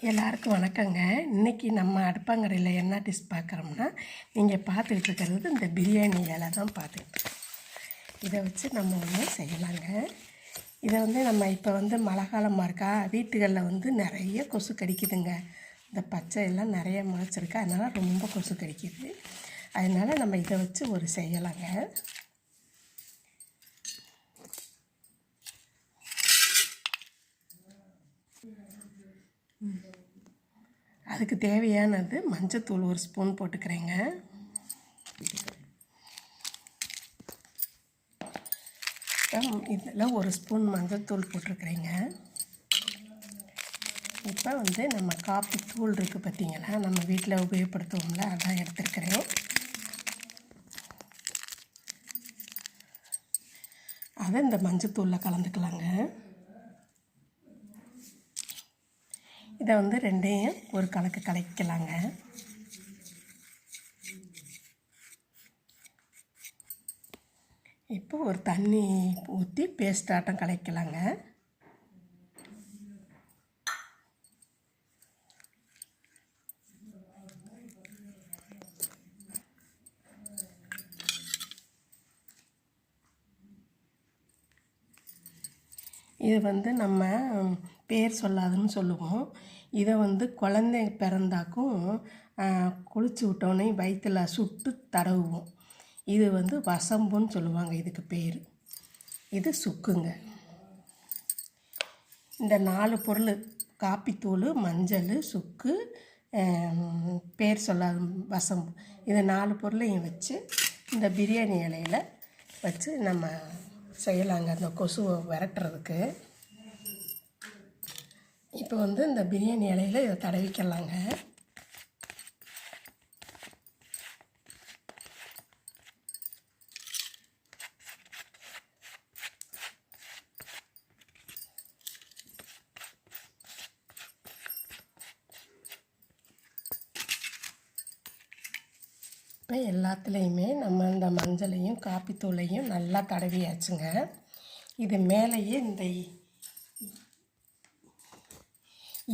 எல்லாருக்கும் வணக்கங்க. இன்றைக்கி நம்ம அடுப்பாங்கரையில் என்ன டிஷ் பார்க்குறோம்னா, நீங்கள் பார்த்துக்கிட்டு இருக்கிறது இந்த பிரியாணி இலை தான் பார்த்துக்கிட்டு. இதை வச்சு நம்ம ஒன்று செய்யலாங்க. இதை நம்ம இப்போ மழை காலமாக இருக்கா, வீட்டுகளில் நிறைய கொசு கடிக்குதுங்க. இந்த பச்சை எல்லாம் நிறைய முளைச்சிருக்கு, அதனால் ரொம்ப கொசு கடிக்குது. அதனால் நம்ம இதை வச்சு ஒரு செய்யலாங்க. அதுக்கு தேவையானது மஞ்சத்தூள் 1 ஸ்பூன் போட்டுக்கிறேங்க. இதில் 1 ஸ்பூன் மஞ்சத்தூள் போட்டிருக்கிறேங்க. இப்போ நம்ம காப்பி தூள் இருக்குது பார்த்தீங்களா, நம்ம வீட்டில் உபயோகப்படுத்துவோம்ல, அதான் எடுத்துருக்கிறேன். அதை இந்த மஞ்சத்தூளில் கலந்துக்கலாங்க. இதை ரெண்டையும் ஒரு கலக்கு கலக்கலாங்க. இப்போ ஒரு தண்ணி ஊற்றி பேஸ்டாட்டம் கலக்கலாங்க. இது நம்ம பேர் சொல்லாதுன்னு சொல்லுவோம். இதை குழந்தை பிறந்தாக்கும் குளிச்சு விட்டோன்னே வயிற்றில் சுட்டு தடவுவோம். இது வசம்புன்னு சொல்லுவாங்க இதுக்கு பேர். இது சுக்குங்க. இந்த 4 பொருள், காப்பித்தூள், மஞ்சள், சுக்கு, பேர் சொல்லாத வசம்பு, இது 4 பொருளையும் வச்சு இந்த பிரியாணி இலையில் வச்சு நம்ம செய்யலாங்க, அந்த கொசுவை விரட்டுறதுக்கு. இப்போ இந்த பிரியாணி இலையில் இதை தடவிக்கலாங்க. இப்போ எல்லாத்துலேயுமே நம்ம இந்த மஞ்சளையும் காப்பித்தூளையும் நல்லா தடவியாச்சுங்க. இது மேலேயே இந்த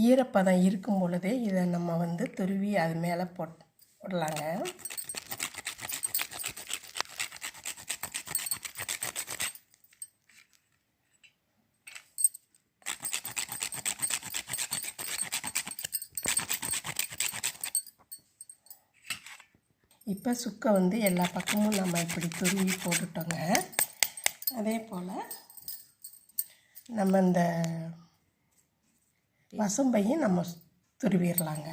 ஈரப்பதம் இருக்கும் பொழுதே இதை நம்ம துருவி அது மேலே போடலாங்க. இப்போ சுக்கை எல்லா பக்கமும் நம்ம இப்படி துருவி போட்டுட்டோங்க. அதே போல் நம்ம இந்த வசம்பையும் நம்ம துருவிடலாங்க.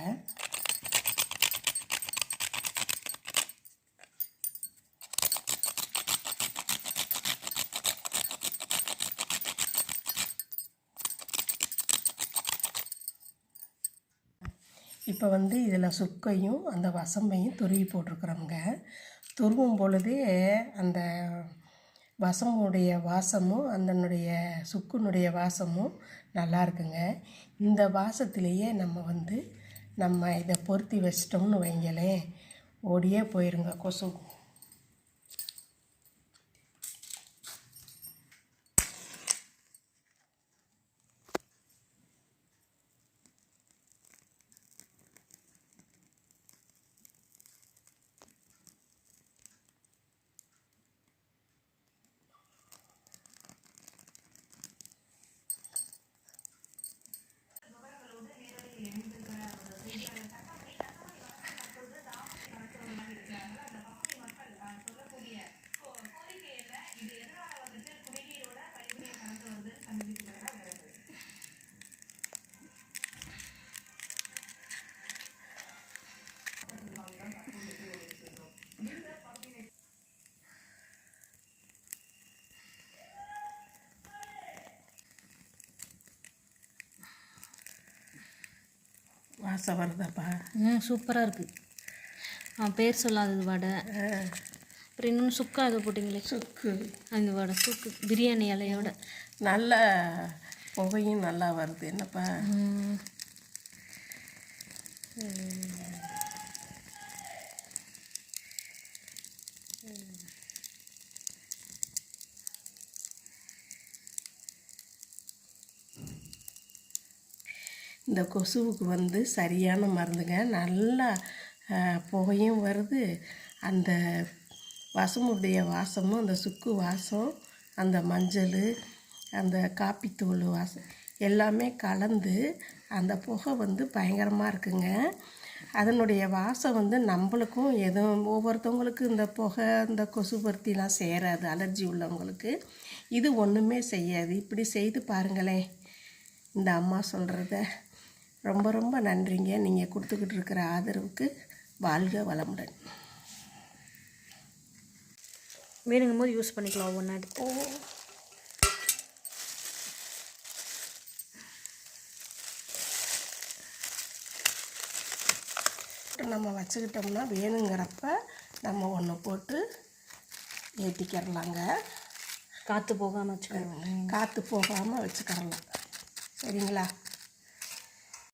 இப்போ இதில் சுக்கையும் அந்த வசம்பையும் துருவி போட்டிருக்குறோங்க. துருவும் பொழுதே அந்த வசம்புடைய வாசமும் அதனுடைய சுக்குனுடைய வாசமும் நல்லா இருக்குங்க. இந்த வாசத்துலேயே நம்ம இதை பொருத்தி வச்சிட்டோம்னு வைங்களேன், ஓடியே போயிருங்க கொசு. வாசம் வருதாப்பா? சூப்பராக இருக்குது. பேர் சொல்லாதது வடை. அப்புறம் இன்னொன்று சுக்கா அதை போட்டிங்களே, சுக்கு, அந்த வடை சுக்கு பிரியாணி இலையோட நல்ல புகையும் நல்லா வருது. என்னப்பா இந்த கொசுவுக்கு வந்து சரியான மருந்துங்க. நல்லா புகையும் வருது, அந்த வசமுடைய வாசமும், அந்த சுக்கு வாசம், அந்த மஞ்சள், அந்த காப்பித்தூள் வாசம் எல்லாமே கலந்து அந்த புகை வந்து பயங்கரமாக இருக்குங்க. அதனுடைய வாசம் வந்து நம்மளுக்கும் எதுவும் ஒவ்வொருத்தவங்களுக்கு இந்த புகை இந்த கொசுபருத்திலாம் சேராது, அலர்ஜி உள்ளவங்களுக்கு. இது ஒன்றுமே செய்யாது. இப்படி செய்து பாருங்களேன் இந்த அம்மா சொல்கிறத. ரொம்ப ரொம்ப நன்றிங்க. நீங்கள் கொடுத்துக்கிட்டு இருக்கிற ஆதரவுக்கு வாழ்க வளமுடன். வேணுங்கும் போது யூஸ் பண்ணிக்கலாம் ஒவ்வொன்றா எடுத்து. நம்ம வச்சுக்கிட்டோம்னா வேணுங்கிறப்ப நம்ம ஒன்று போட்டு ஏற்றிக்கிறலாங்க. காற்று போகாமல் வச்சுக்கணும். காற்று போகாமல் வச்சுக்கிறலாம். சரிங்களா?